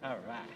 All right.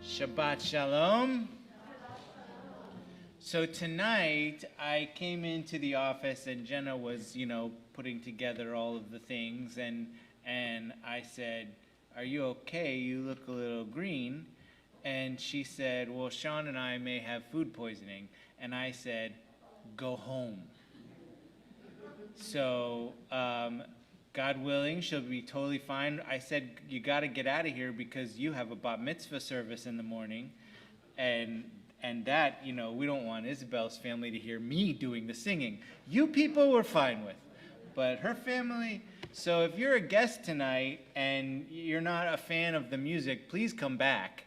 Shabbat Shalom. So tonight I came into the office and Jenna was, putting together all of the things and I said, "Are you okay? You look a little green." And she said, "Well, Sean and I may have food poisoning." And I said, "Go home." So, God willing, she'll be totally fine. I said, "You got to get out of here because you have a bat mitzvah service in the morning." And that, we don't want Isabel's family to hear me doing the singing. You people we're fine with. But her family, so if you're a guest tonight and you're not a fan of the music, please come back.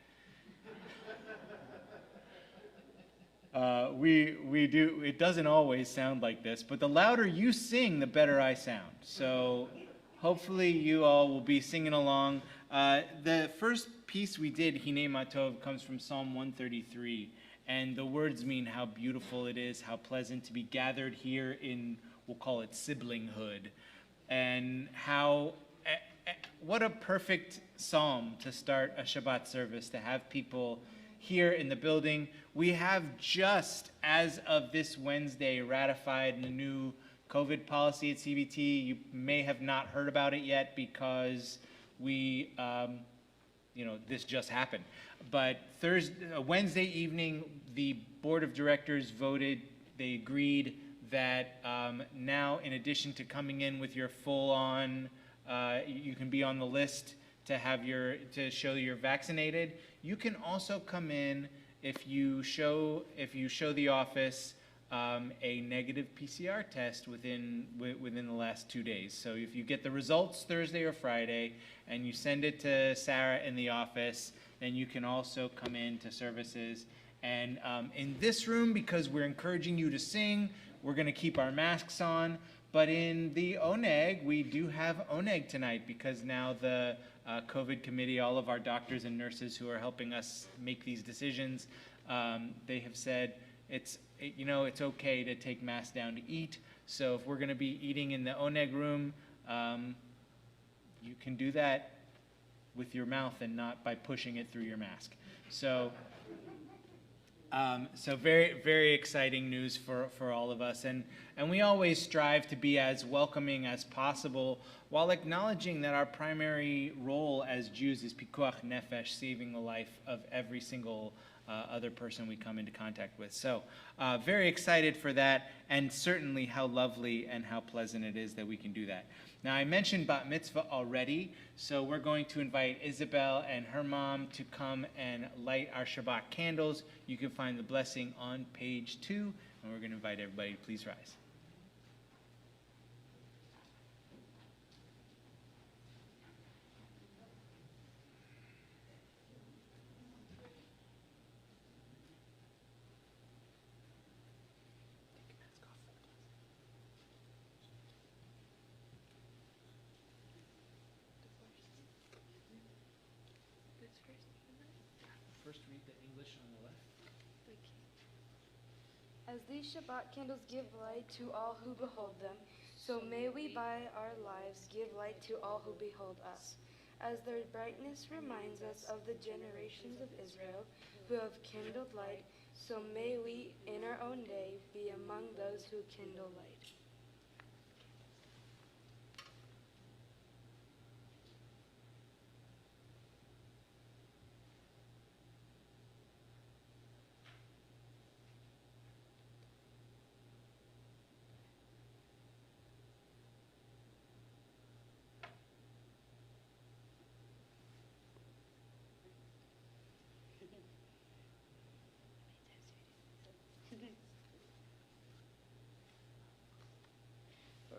We do, it doesn't always sound like this, but the louder you sing, the better I sound. So hopefully you all will be singing along. The first piece we did, Hinei Matov, comes from Psalm 133. And the words mean how beautiful it is, how pleasant to be gathered here in, we'll call it siblinghood. And what a perfect psalm to start a Shabbat service, to have people here in the building. We have just, as of this Wednesday, ratified the new COVID policy at CBT. You may have not heard about it yet because we, this just happened. But Wednesday evening, the board of directors voted, they agreed that now, in addition to coming in with your full-on, you can be on the list to show you're vaccinated. You can also come in if you show the office a negative PCR test within the last 2 days. So if you get the results Thursday or Friday and you send it to Sarah in the office, then you can also come in to services. And in this room, because we're encouraging you to sing, we're going to keep our masks on. But in the Oneg, we do have Oneg tonight because now the COVID committee, all of our doctors and nurses who are helping us make these decisions, they have said it's okay to take masks down to eat. So if we're going to be eating in the Oneg room, you can do that with your mouth and not by pushing it through your mask. So very, very exciting news for all of us. And we always strive to be as welcoming as possible while acknowledging that our primary role as Jews is pikuach nefesh, saving the life of every single other person we come into contact with. So very excited for that, and certainly how lovely and how pleasant it is that we can do that. Now, I mentioned bat mitzvah already, so we're going to invite Isabel and her mom to come and light our Shabbat candles. You can find the blessing on page 2, and we're going to invite everybody to please rise. first read the English on the left. As these Shabbat candles give light to all who behold them, so may we by our lives give light to all who behold us. As their brightness reminds us of the generations of Israel who have kindled light, so may we in our own day be among those who kindle light.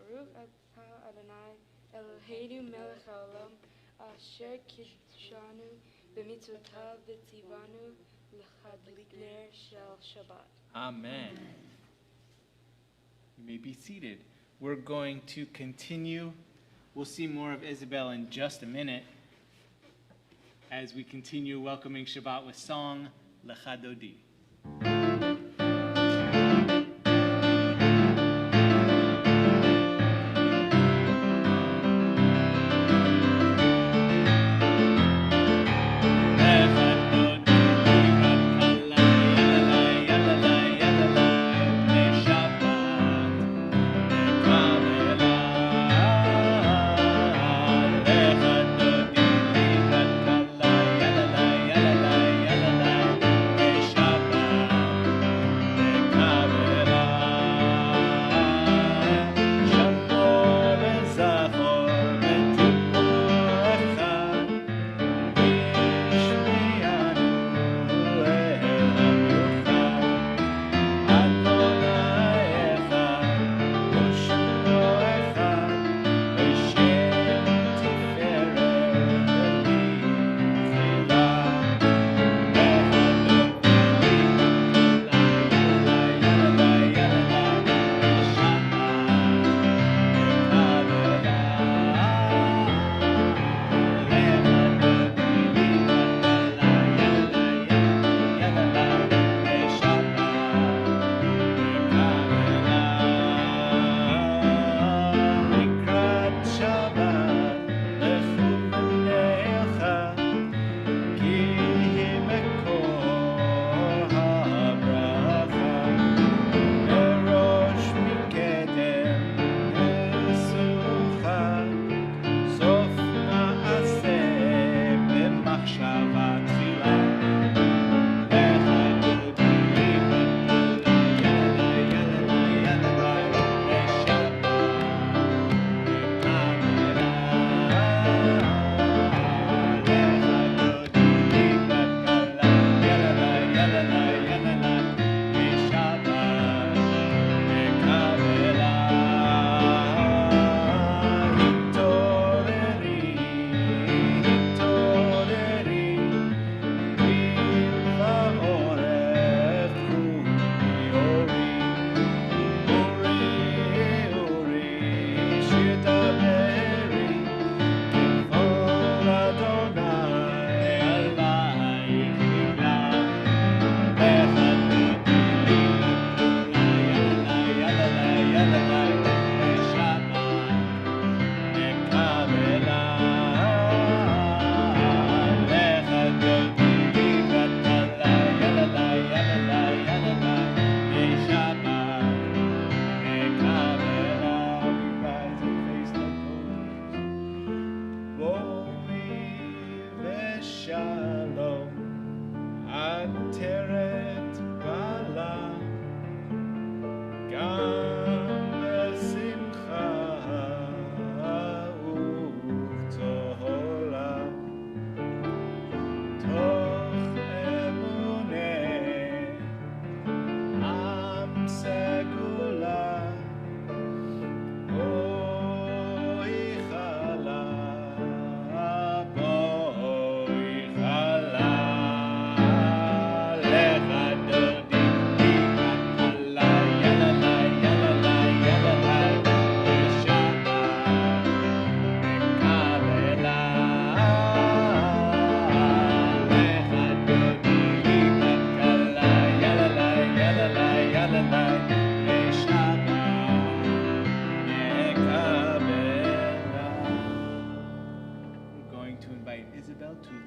Baruch atah Adonai Eloheinu melech haolam asher kidshanu b'mitzvotav v'tzivanu l'chadlik ner shel Shabbat. Amen. You may be seated. We're going to continue. We'll see more of Isabel in just a minute as we continue welcoming Shabbat with song L'chadodi.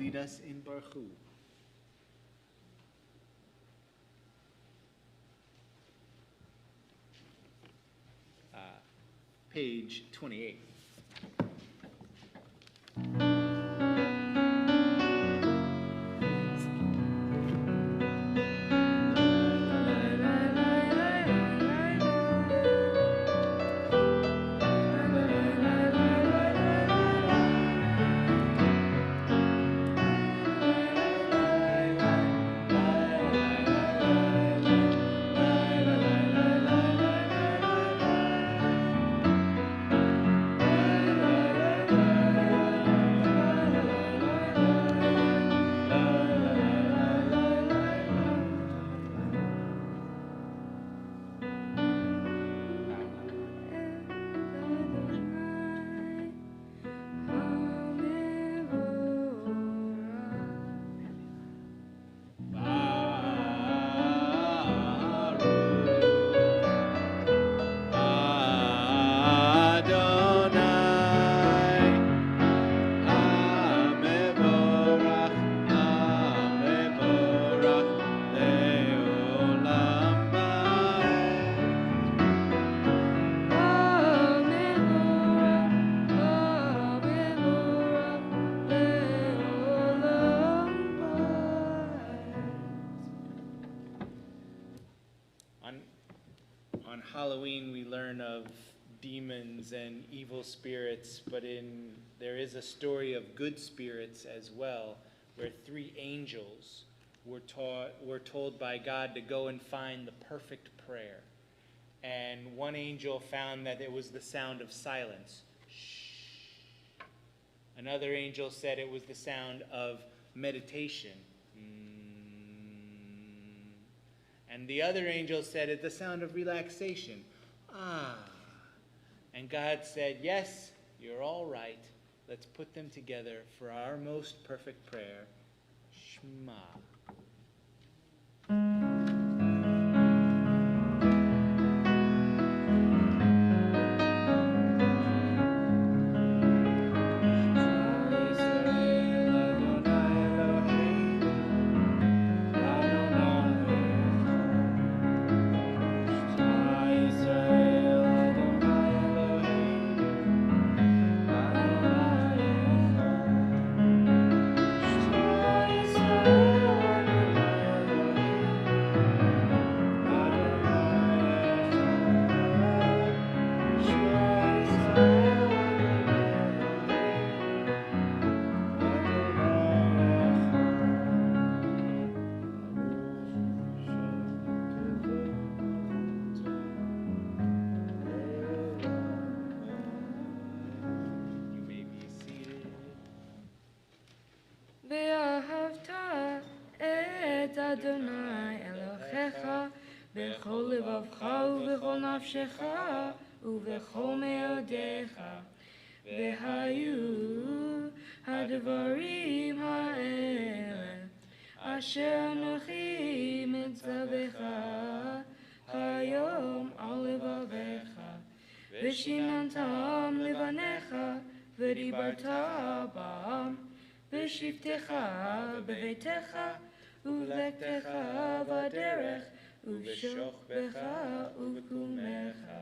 lead us in Baruch. Page 28. On Halloween, we learn of demons and evil spirits, but there is a story of good spirits as well, where 3 angels were told by God to go and find the perfect prayer. And one angel found that it was the sound of silence. Shh. Another angel said it was the sound of meditation. And the other angel said it's the sound of relaxation. Ah. And God said, yes, you're all right. Let's put them together for our most perfect prayer. Shema. Adonai Elohecha bechol levavcha ubechol nafshecha ubechol meodecha v'hayu hadvarim ha'ele asher anochi mitzavecha hayom al levavecha v'shinantam levanecha v'dibarta bam v'shivtecha b'veitecha Uvlektecha v'derech, uv'shochbecha uv'kumecha,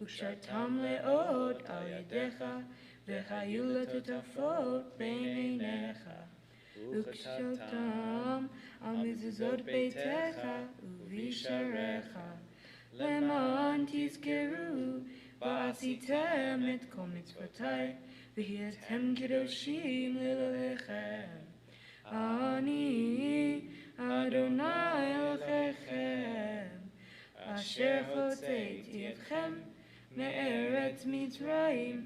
u'kshartam le'od al yadecha, v'hayu letotafot bein einecha, u'kshartam al mizuzot beitecha, uv'isharecha, leman tizkeru, v'asitem et kol mitzvotai, v'hiyatem kedoshim le'lechem. Ani Adonai Elohechem, Asher hotzeiti etchem me'eretz Mitzrayim,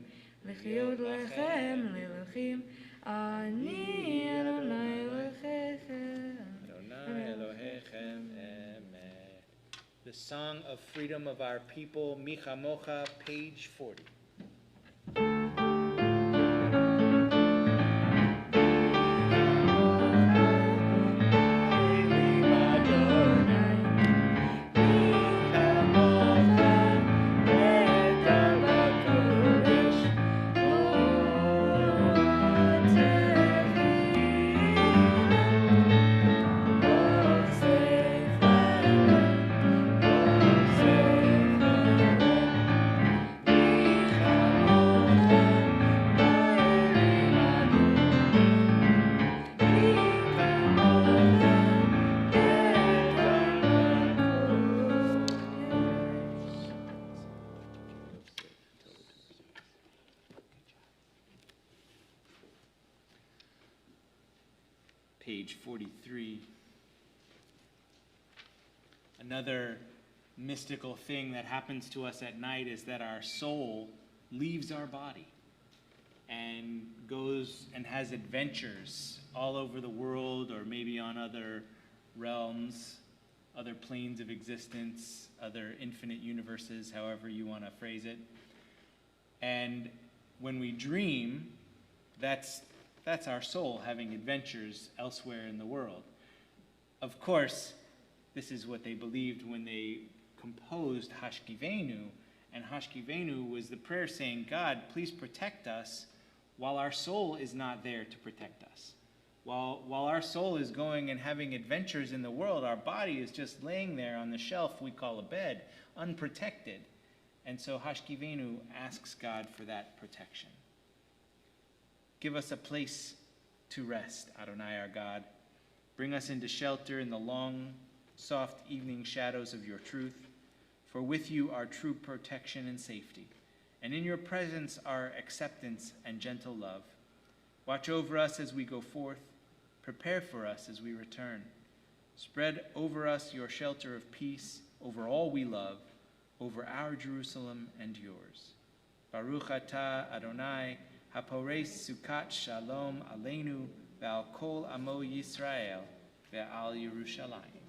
l'chiyot lechem le'elohim. Ani Adonai Elohechem. Adonai Elohechem, Amen. The Song of Freedom of Our People, Micha Mocha, page 40. page 43. Another mystical thing that happens to us at night is that our soul leaves our body and goes and has adventures all over the world, or maybe on other realms, other planes of existence, other infinite universes, however you want to phrase it. And when we dream, that's our soul having adventures elsewhere in the world. Of course, this is what they believed when they composed Hashkivenu, and Hashkivenu was the prayer saying, God, please protect us while our soul is not there to protect us. While our soul is going and having adventures in the world, our body is just laying there on the shelf we call a bed, unprotected. And so Hashkivenu asks God for that protection. Give us a place to rest, Adonai our God. Bring us into shelter in the long, soft evening shadows of your truth. For with you are true protection and safety, and in your presence are acceptance and gentle love. Watch over us as we go forth. Prepare for us as we return. Spread over us your shelter of peace, over all we love, over our Jerusalem and yours. Baruch atah Adonai, hapores sukat shalom aleinu, ve'al kol amo Yisrael, ve'al Yerushalayim.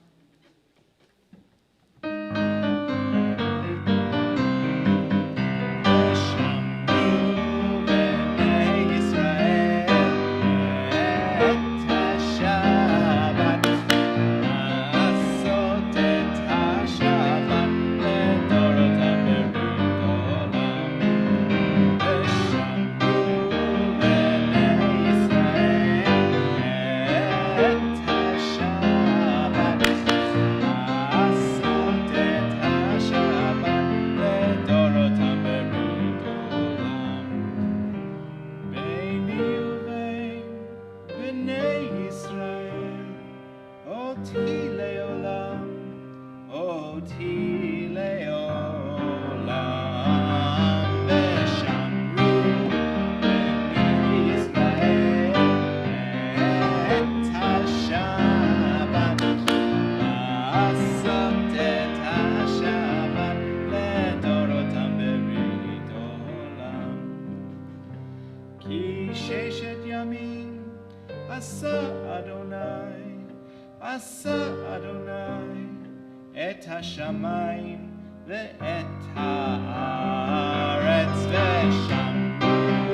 את השמיים ואת הארץ ושמעו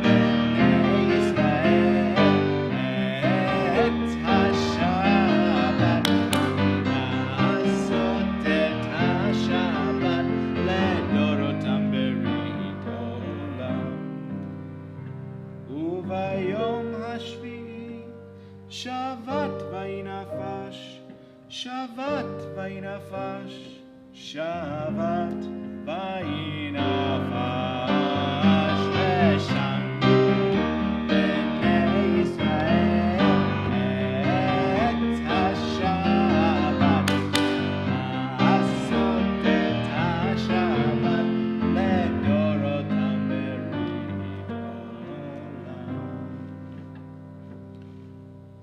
בני ישראל את השבת לעשות את השבת לדורותם ברית עולם וביום השביעי שבת וינפש Shabbat vayinafash, Shabbat vayinafash, v'shamru b'nei Yisrael et ha-Shabbat, la'asot et ha-Shabbat ledorotam berit olam.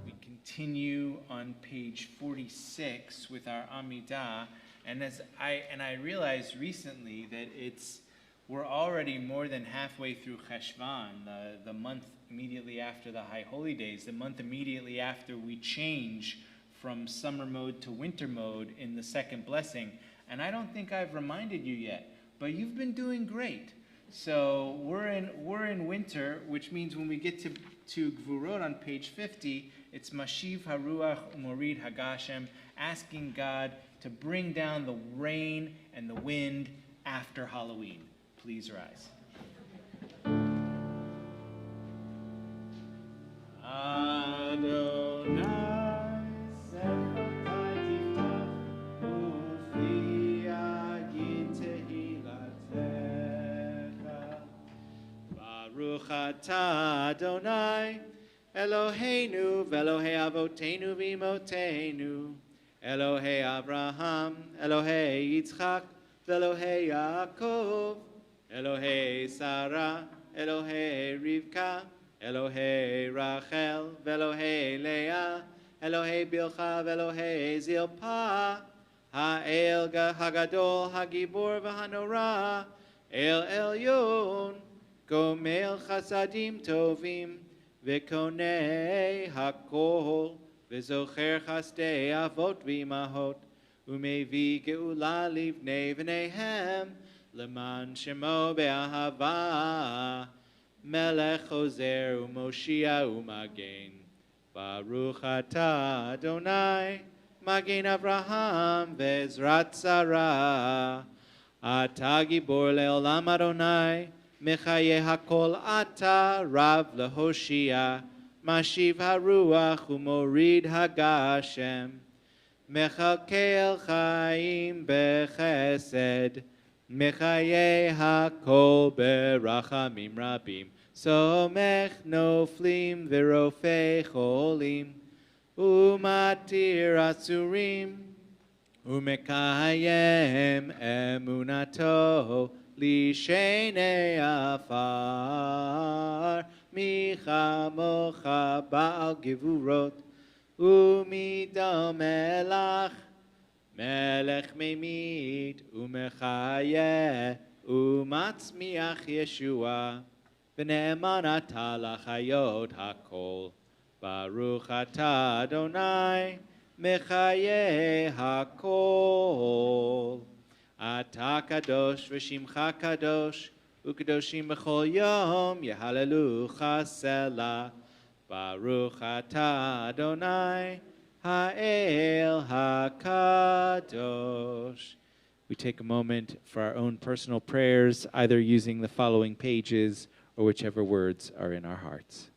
We continue on page 46 with our Amidah, and I realized recently that we're already more than halfway through Cheshvan, the month immediately after the High Holy Days, the month immediately after we change from summer mode to winter mode in the second blessing. And I don't think I've reminded you yet, but you've been doing great. So we're in winter, which means when we get to Gvurot on page 50, it's Mashiv Haruach Umorid Hagashem, asking God to bring down the rain and the wind after Halloween. Please rise. Adonai Sechotai Tifach Ufi Agid Tehilatecha Baruch atah Adonai Eloheinu v'Elohei Avotenu v'Imotenu, Elohei Abraham, Elohei Yitzchak, v'Elohei Yaakov, Elohei Sarah, Elohei Rivka, Elohei Rachel, Velohei Leah, Elohei Bilcha, Velohei Zilpah, Ha'el Hagadol, Hagibor, V'Hanora, El Elyon, Gomel Chasadim Tovim, V'Konei Hakol, V'Zocher Chasdei Avot V'Imahot, Umevi Geula Livnei V'Nehem, Leman Shemo Be'ahava, Melech Ozer Umoshia Umagen, Baruch Atah Adonai, Magen Avraham Vezrat Sarah, Atah Gibor Leolam Adonai, Mechaye Hakol Atah Rav Lehoshia, Mashiv Haruach Umorid Hagashem, Mechalkel Chaim Bechesed, Mechaye Hakol Berachamim Rabim, Somech Noflim Verofei Cholim, Umatir Asurim, Umekayem Emunato, Lishene Afar, Michamocha Baal Gevurot, Umidam Melach, Melech Memit, Umechayeh, Umatzmiach Yeshua, V'ne'eman atah lachayot hakol, Baruch atah Adonai, Mechaye hakol. Atah kadosh v'shimcha kadosh, U'kadoshim b'chol yom, Yehalelucha selah, Baruch atah Adonai, Ha'el HaKadosh. We take a moment for our own personal prayers, either using the following pages or whichever words are in our hearts.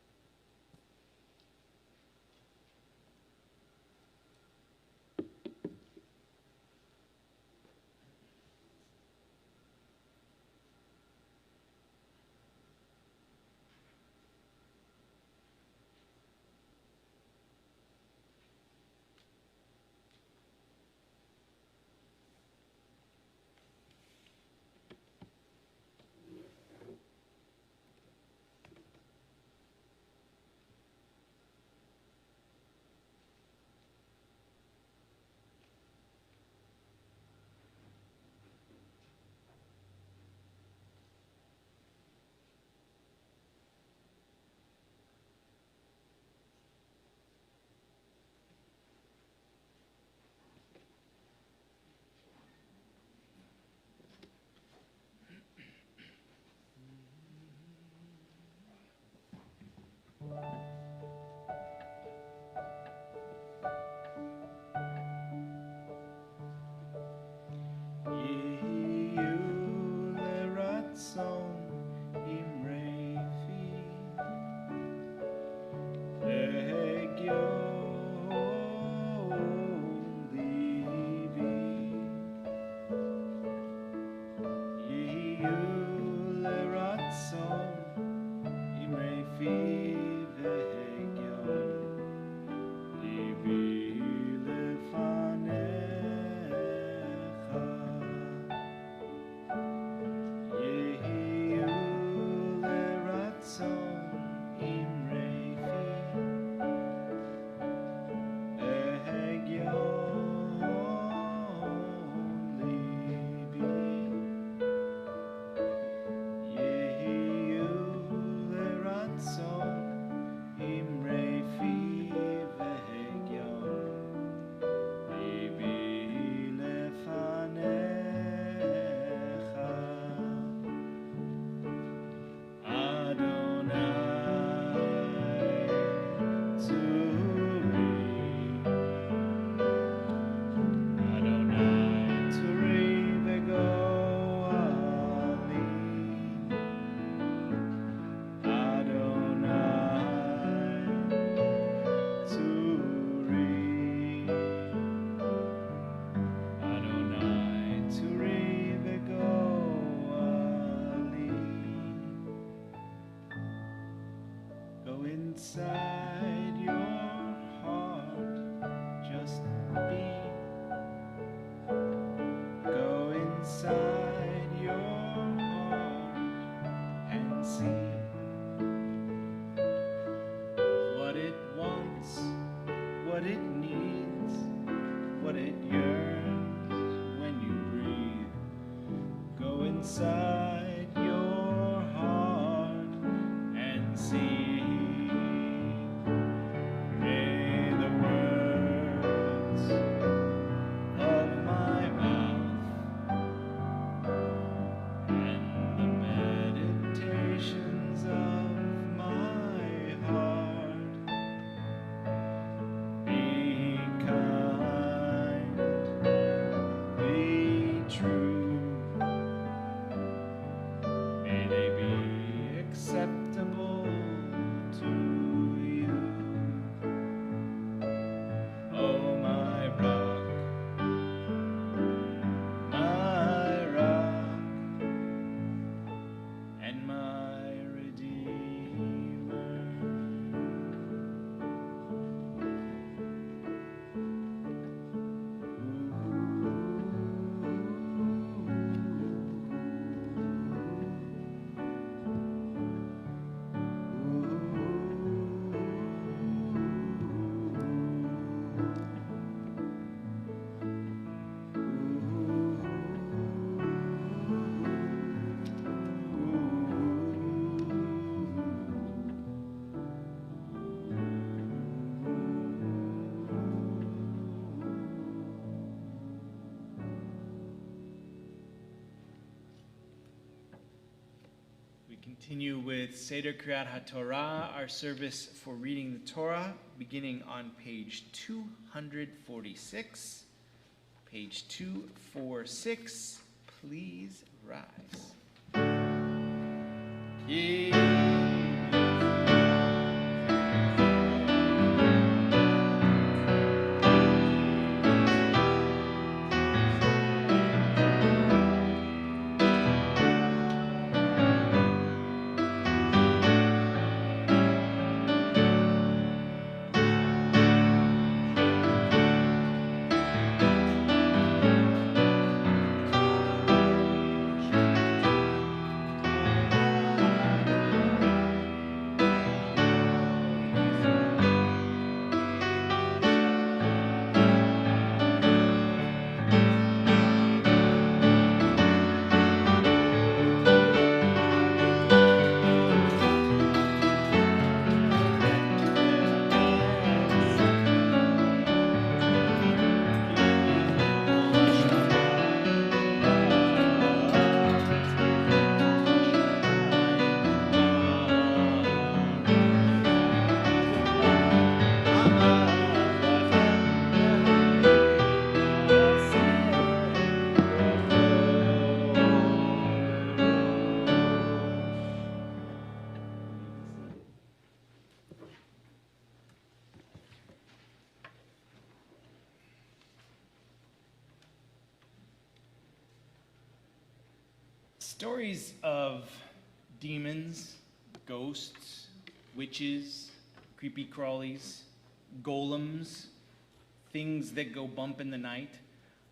inside your heart, just be. Go inside your heart and see. see. May the words of my mouth and the meditations of my heart be kind, be true. May they be acceptable to you. Oh, my rock, and my redeemer. We continue with Seder Kriyat HaTorah, our service for reading the Torah, beginning on page 246. Page 246, please rise. Stories of demons, ghosts, witches, creepy crawlies, golems, things that go bump in the night,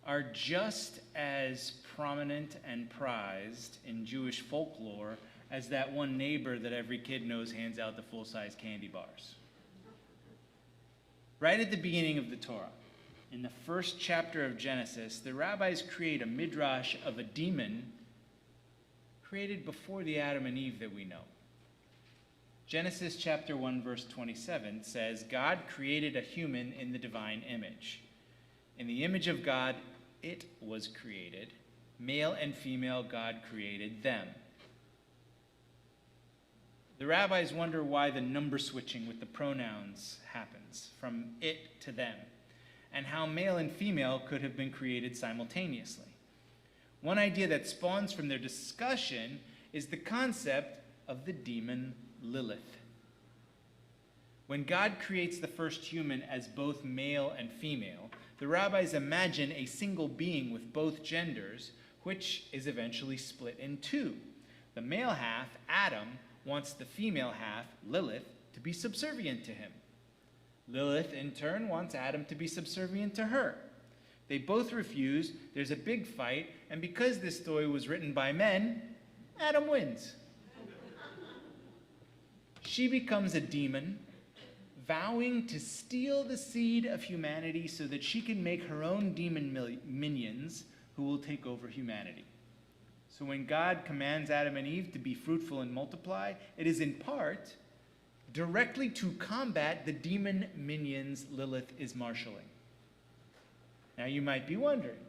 are just as prominent and prized in Jewish folklore as that one neighbor that every kid knows hands out the full-size candy bars. Right at the beginning of the Torah, in the first chapter of Genesis, the rabbis create a midrash of a demon created before the Adam and Eve that we know. Genesis chapter 1, verse 27 says, God created a human in the divine image. In the image of God, it was created. Male and female, God created them. The rabbis wonder why the number switching with the pronouns happens, from it to them, and how male and female could have been created simultaneously. One idea that spawns from their discussion is the concept of the demon Lilith. When God creates the first human as both male and female, the rabbis imagine a single being with both genders, which is eventually split in two. The male half, Adam, wants the female half, Lilith, to be subservient to him. Lilith, in turn, wants Adam to be subservient to her. They both refuse, there's a big fight, and because this story was written by men, Adam wins. She becomes a demon, vowing to steal the seed of humanity so that she can make her own demon minions who will take over humanity. So when God commands Adam and Eve to be fruitful and multiply, it is in part directly to combat the demon minions Lilith is marshaling. Now you might be wondering,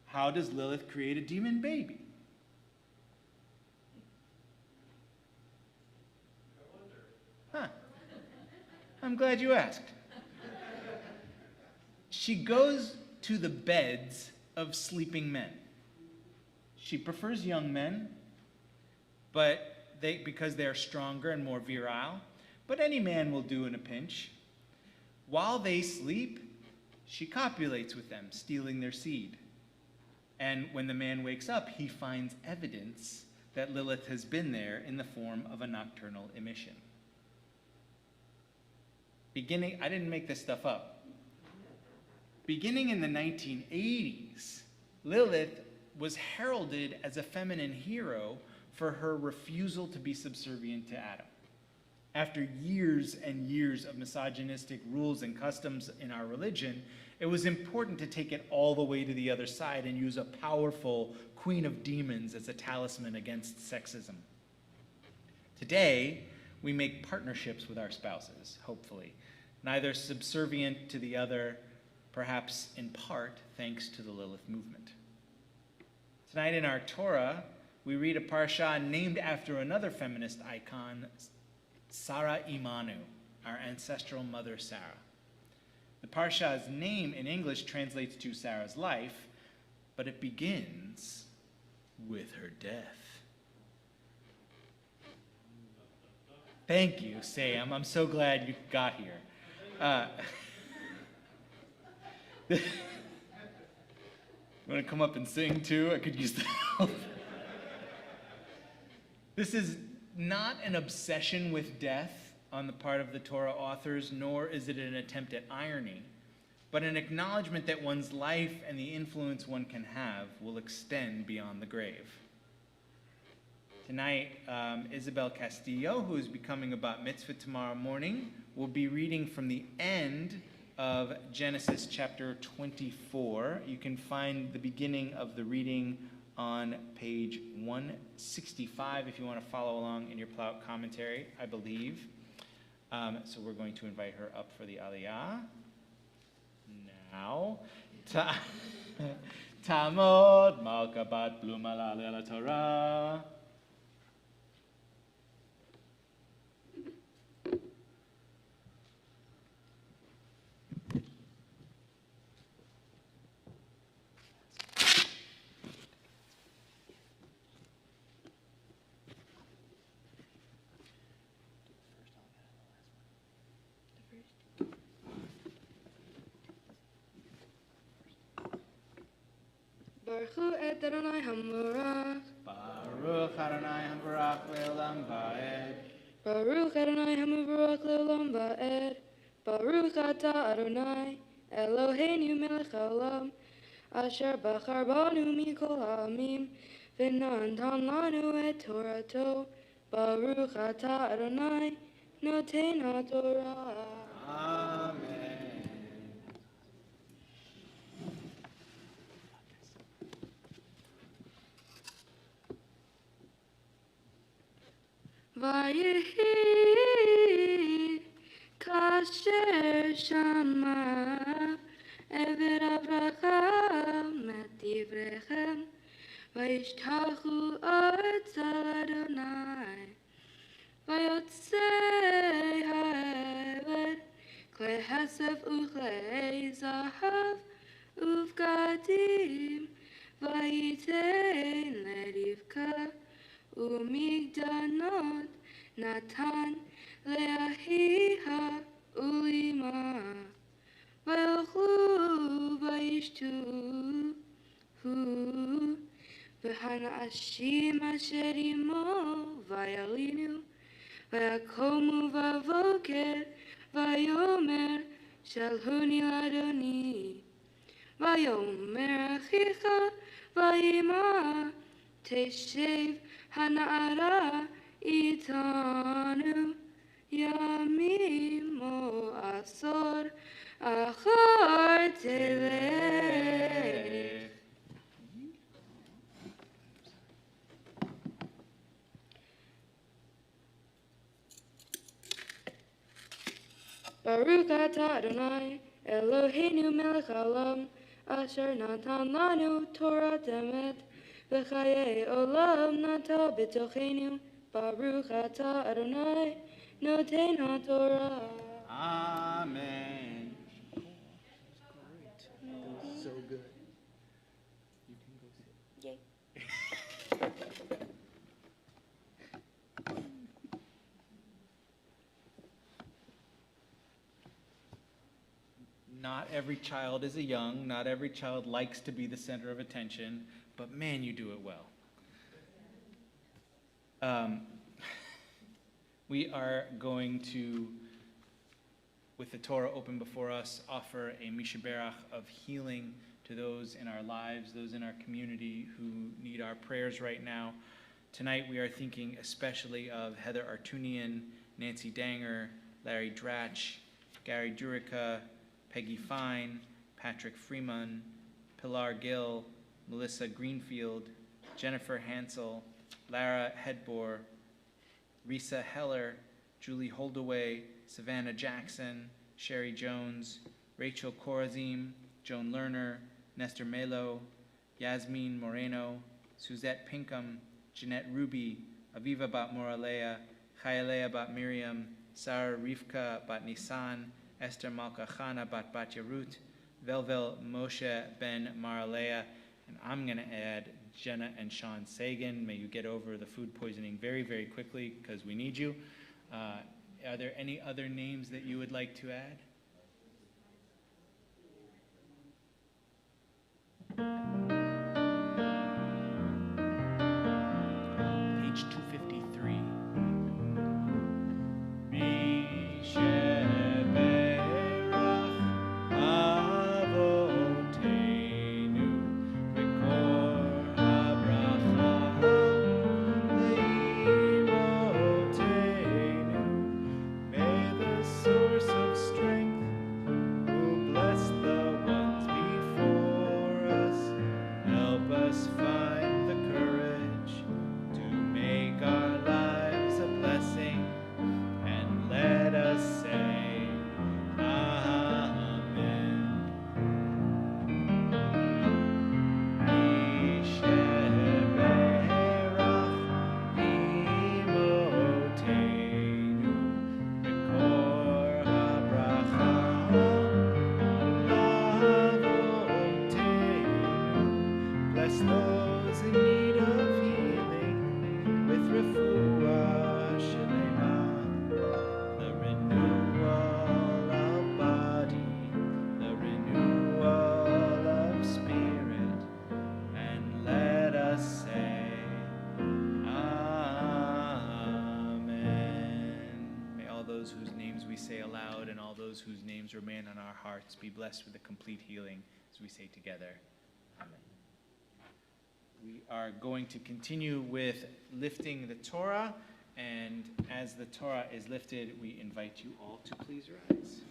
how does Lilith create a demon baby? Huh. I'm glad you asked. She goes to the beds of sleeping men. She prefers young men, because they are stronger and more virile, but any man will do in a pinch. While they sleep, she copulates with them, stealing their seed. And when the man wakes up, he finds evidence that Lilith has been there in the form of a nocturnal emission. I didn't make this stuff up. Beginning in the 1980s, Lilith was heralded as a feminine hero for her refusal to be subservient to Adam. After years and years of misogynistic rules and customs in our religion, it was important to take it all the way to the other side and use a powerful queen of demons as a talisman against sexism. Today, we make partnerships with our spouses, hopefully, neither subservient to the other, perhaps in part thanks to the Lilith movement. Tonight in our Torah, we read a parsha named after another feminist icon, Sarah Imanu, our ancestral mother Sarah. The parsha's name in English translates to Sarah's life, but it begins with her death. Thank you, Sam. I'm so glad you got here. You want to come up and sing too? I could use the help. This is not an obsession with death on the part of the Torah authors, nor is it an attempt at irony, but an acknowledgement that one's life and the influence one can have will extend beyond the grave. Tonight, Isabel Castillo, who is becoming a bat mitzvah tomorrow morning, will be reading from the end of Genesis chapter 24. You can find the beginning of the reading on page 165 if you want to follow along in your Plaut commentary, I believe. So we're going to invite her up for the Aliyah. Now, Tamod Malka Bat Blumala Lela Torah. Baruch et Adonai Hamurach. Baruch Adonai Hamurach Leolam Va'ed. Baruch Adonai Hamurach Leolam Va'ed. Baruch Ata Adonai Eloheinu Melech Haolam Asher Bachar Banu Mikol Ha'amim V'natan Lanu et Torato. Baruch Ata Adonai Noten HaTorah. Amen. Vayehi kasher shama eved Avraham et divrechem vayishtachu arz Adonai vayotzei ha'eved klei hasef uklei zahav uvgadim vayitein lerivka Umigdanot Natan Leahiha Ulima Vayochlu Vayishtu V'hana Ashim Asher Imo Vayalinu Vayakomu Vavoker Vayomer Shalhuni Ladoni Vayomer Achicha Vayima Teshev Hana'ara itanu yamim o asor achar telech. Baruch atah Adonai, Eloheinu melech haolam, asher natan lanu Torah emet, v'chayei olam nata b'tochenu. Baruch atah Adonai, noten haTorah. Amen. So good. You can go sit. Yay. Not every child is a young, not every child likes to be the center of attention, but man, you do it well. We are going to, with the Torah open before us, offer a mishaberach of healing to those in our lives, those in our community who need our prayers right now. Tonight we are thinking especially of Heather Artunian, Nancy Danger, Larry Dratch, Gary Durica, Peggy Fine, Patrick Freeman, Pilar Gill, Melissa Greenfield, Jennifer Hansel, Lara Hedbor, Risa Heller, Julie Holdaway, Savannah Jackson, Sherry Jones, Rachel Corazim, Joan Lerner, Nestor Melo, Yasmin Moreno, Suzette Pinkham, Jeanette Ruby, Aviva Bat Moralea, Chayalea Bat Miriam, Sarah Rivka Bat Nisan, Esther Malka Chana Bat Yerut, Velvel Moshe Ben Maralea, and I'm going to add Jenna and Sean Sagan. May you get over the food poisoning very, very quickly because we need you. Are there any other names that you would like to add? Page 253. Whose names remain on our hearts be blessed with a complete healing as we say together, Amen. We are going to continue with lifting the Torah, and as the Torah is lifted, we invite you all to please rise.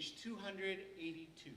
page 282.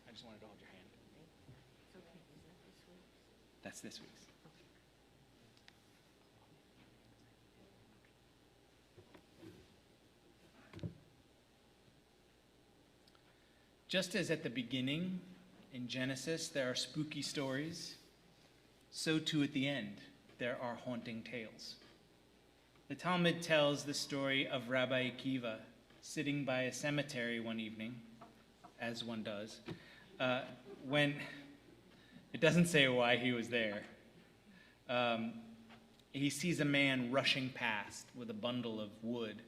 I just wanted to hold your hand. That's this week's. Just as at the beginning in Genesis there are spooky stories, so too at the end there are haunting tales. The Talmud tells the story of Rabbi Akiva sitting by a cemetery one evening, as one does, when it doesn't say why he was there. He sees a man rushing past with a bundle of wood.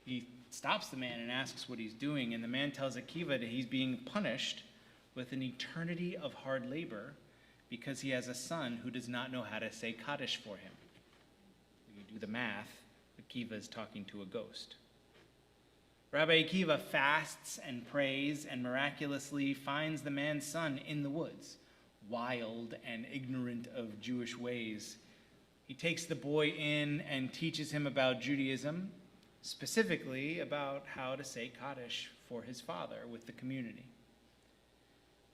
He stops the man and asks what he's doing, and the man tells Akiva that he's being punished with an eternity of hard labor because he has a son who does not know how to say Kaddish for him. When you do the math, Akiva is talking to a ghost. Rabbi Akiva fasts and prays and miraculously finds the man's son in the woods, wild and ignorant of Jewish ways. He takes the boy in and teaches him about Judaism, specifically about how to say Kaddish for his father with the community.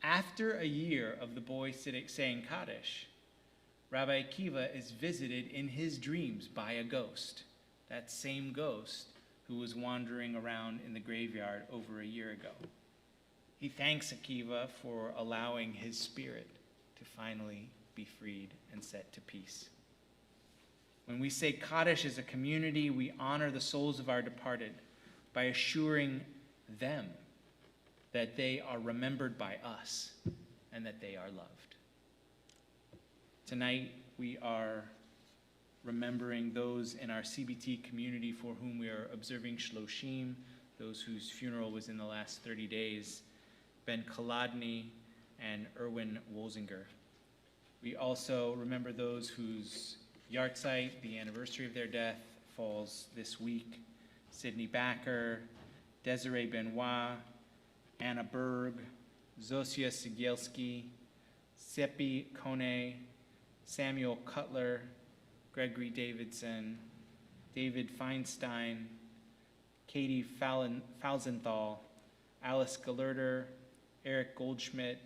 After a year of the boy saying Kaddish, Rabbi Akiva is visited in his dreams by a ghost, that same ghost who was wandering around in the graveyard over a year ago. He thanks Akiva for allowing his spirit to finally be freed and set to peace. When we say Kaddish as a community, we honor the souls of our departed by assuring them that they are remembered by us and that they are loved. Tonight, we are remembering those in our CBT community for whom we are observing Shloshim, those whose funeral was in the last 30 days, Ben Kaladny and Erwin Wolzinger. We also remember those whose yahrzeit, the anniversary of their death, falls this week. Sidney Backer, Desiree Benoit, Anna Berg, Zosia Sigielski, Seppi Kone, Samuel Cutler, Gregory Davidson, David Feinstein, Katie Falzenthal, Alice Galerter, Eric Goldschmidt,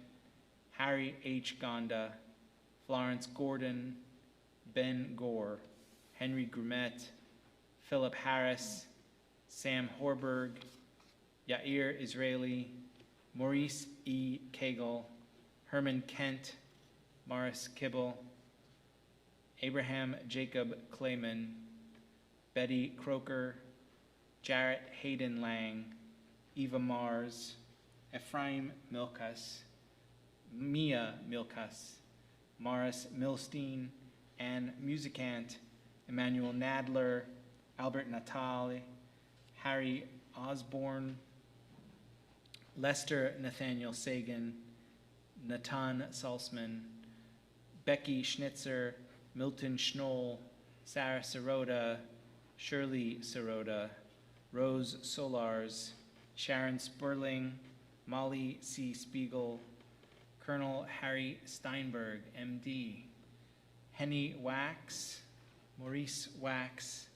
Harry H. Gonda, Florence Gordon, Ben Gore, Henry Grumet, Philip Harris, Sam Horberg, Yair Israeli, Maurice E. Cagle, Herman Kent, Morris Kibble, Abraham Jacob Clayman, Betty Croker, Jarrett Hayden Lang, Eva Mars, Ephraim Milkas, Mia Milkas, Morris Milstein, Ann Musicant, Emmanuel Nadler, Albert Natale, Harry Osborne, Lester Nathaniel Sagan, Natan Salzman, Becky Schnitzer, Milton Schnoll, Sarah Sirota, Shirley Sirota, Rose Solars, Sharon Sperling, Molly C. Spiegel, Colonel Harry Steinberg, MD, Henny Wax, Maurice Wax,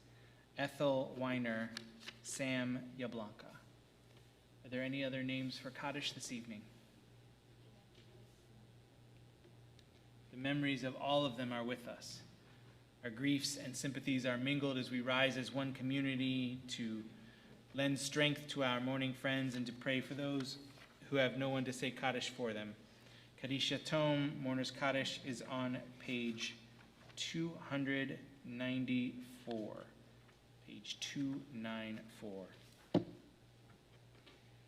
Ethel Weiner, Sam Yablonka. Are there any other names for Kaddish this evening? The memories of all of them are with us. Our griefs and sympathies are mingled as we rise as one community to lend strength to our mourning friends and to pray for those who have no one to say Kaddish for them. Kaddish Yatom, Mourner's Kaddish, is on page 294. Page 294.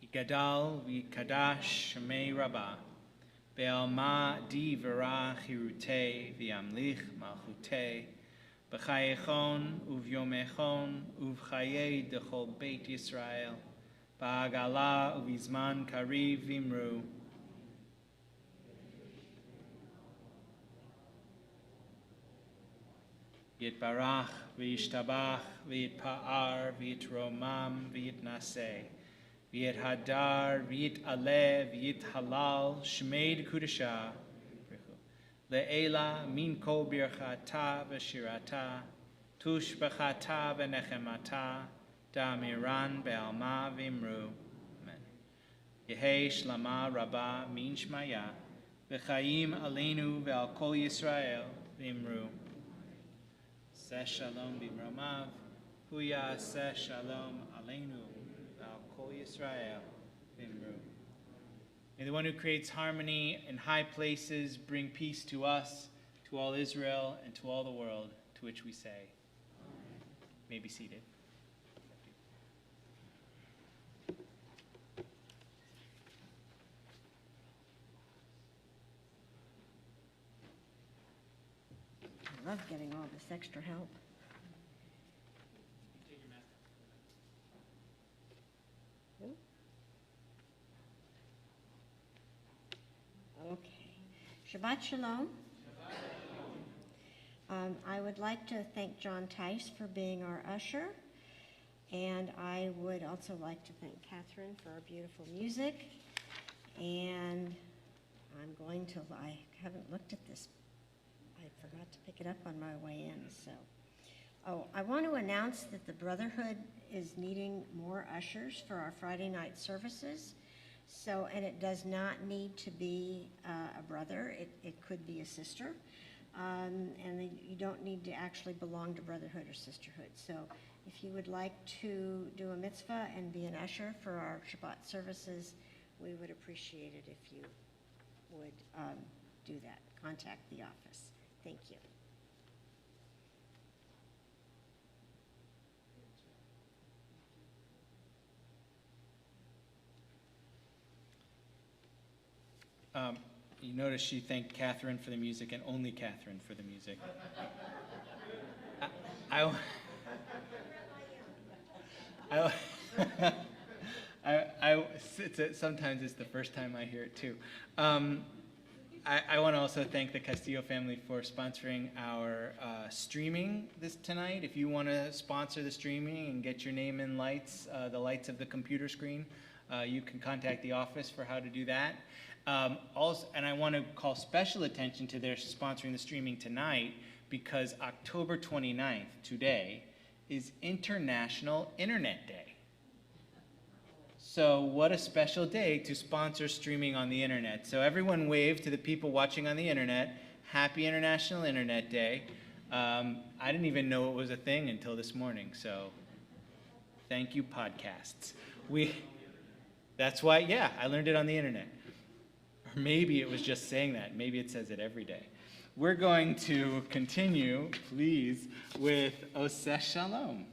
Yigadal v'kadash shemei Rabbah, be'alma di v'ra chirutei v'yamlich malchutei, b'chayechon uvyomechon uv'chayei dechol beit Yisrael, ba'agala uv'izman kariv v'imru. Yitbarach v'yishtabach v'yitpa'ar v'yitromam v'yitnaseh v'yithadar v'yitaleh v'yithalal shmeid kudasha le'ela min kol birchata v'shirata tush b'chata v'nechemata da'amiran be'alma v'imru. Amen. Yehei shlama rabba min shmaya v'chayim aleinu ve'al kol Yisrael v'imru. Seh shalom b'mromav, huya seh shalom aleinu, al kol Yisrael v'imru. May the one who creates harmony in high places bring peace to us, to all Israel, and to all the world, to which we say, may be seated. I love getting all this extra help. Okay. Shabbat Shalom. I would like to thank John Tice for being our usher, and I would also like to thank Catherine for our beautiful music. And I haven't looked at this. I forgot to pick it up on my way in, so. Oh, I want to announce that the Brotherhood is needing more ushers for our Friday night services. So, and it does not need to be a brother, it could be a sister. You don't need to actually belong to Brotherhood or Sisterhood. So if you would like to do a mitzvah and be an usher for our Shabbat services, we would appreciate it if you would do that. Contact the office. Thank you. You notice she thanked Catherine for the music and only Catherine for the music. Sometimes it's the first time I hear it too. I want to also thank the Castillo family for sponsoring our streaming tonight. If you want to sponsor the streaming and get your name in lights, the lights of the computer screen, you can contact the office for how to do that. Also, and I want to call special attention to their sponsoring the streaming tonight because October 29th, today, is International Internet Day. So what a special day to sponsor streaming on the internet. So everyone wave to the people watching on the internet. Happy International Internet Day. I didn't even know it was a thing until this morning, so thank you, podcasts. That's why, yeah, I learned it on the internet. Or maybe it was just saying that. Maybe it says it every day. We're going to continue, please, with Oseh Shalom.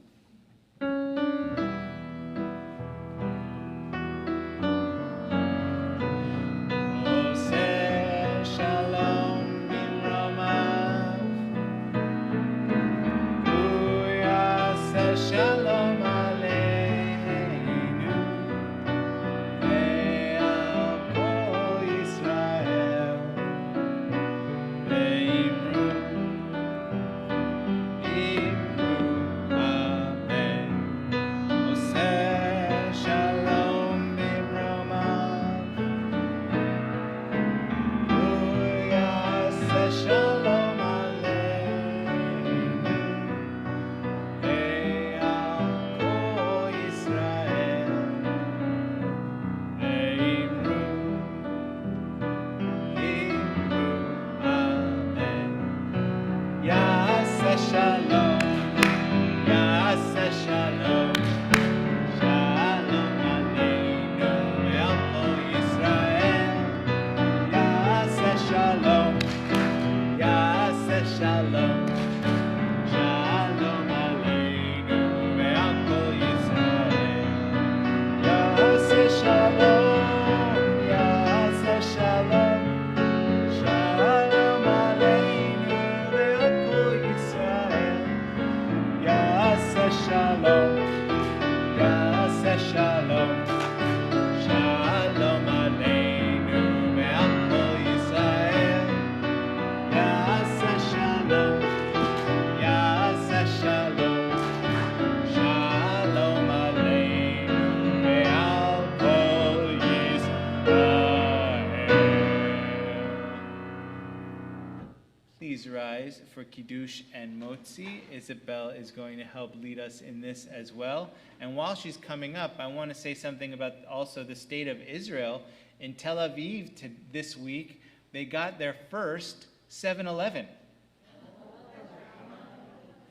guys for Kiddush and Motzi. Isabel is going to help lead us in this as well. And while she's coming up, I want to say something about also the state of Israel. In Tel Aviv this week, they got their first 7-Eleven.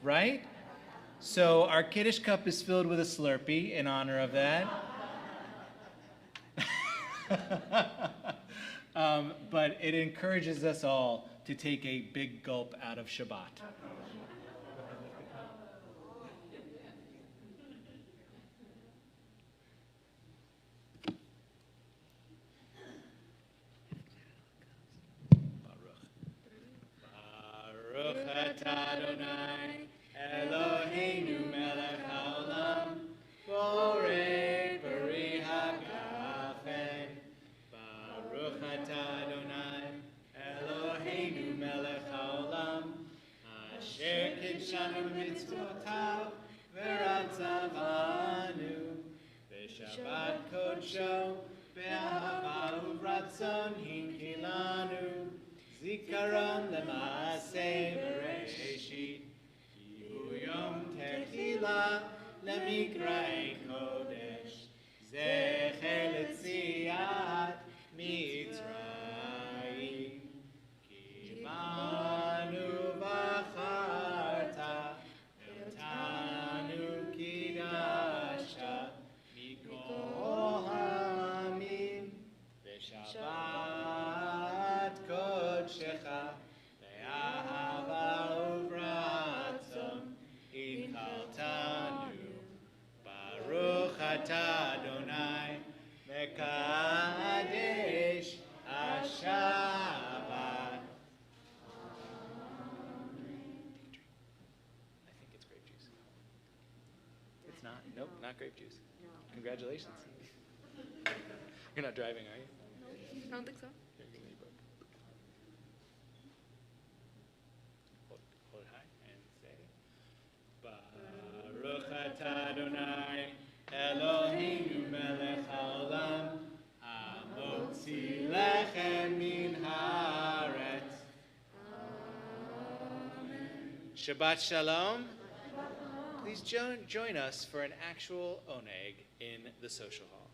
Right? So our Kiddush cup is filled with a Slurpee in honor of that. But it encourages us all to take a big gulp out of Shabbat. Baruch atah Adonai Eloheinu melech haolam borei peri hagafen. Baruch atah Adonai Eloheinu melech haolam asher kidshanu b'mitzvotav v'ratzavanu b'shabbat kodsho b'ahava u'ratzon hinkilanu zikaron l'maaseh bereshit kihu yom techila lemikra'ei kodesh zecher l'tziat Mitzrayim ki banu v'acharta v'tanu kidasha mikol ha'amim v'shabbat kodshecha ve'ahava u'vratzon inchaltanu Baruch atah Adonai Mekadesh Hashabbat. I think it's grape juice. It's not? Nope, not grape juice. Congratulations. You're not driving, are you? I don't think so. Here, give me a book. Hold it high and say, Baruch atah Adonai Eloheinu melech haolam hamotzi lechem min haaretz. Shabbat Shalom. Please join us for an actual oneg in the social hall.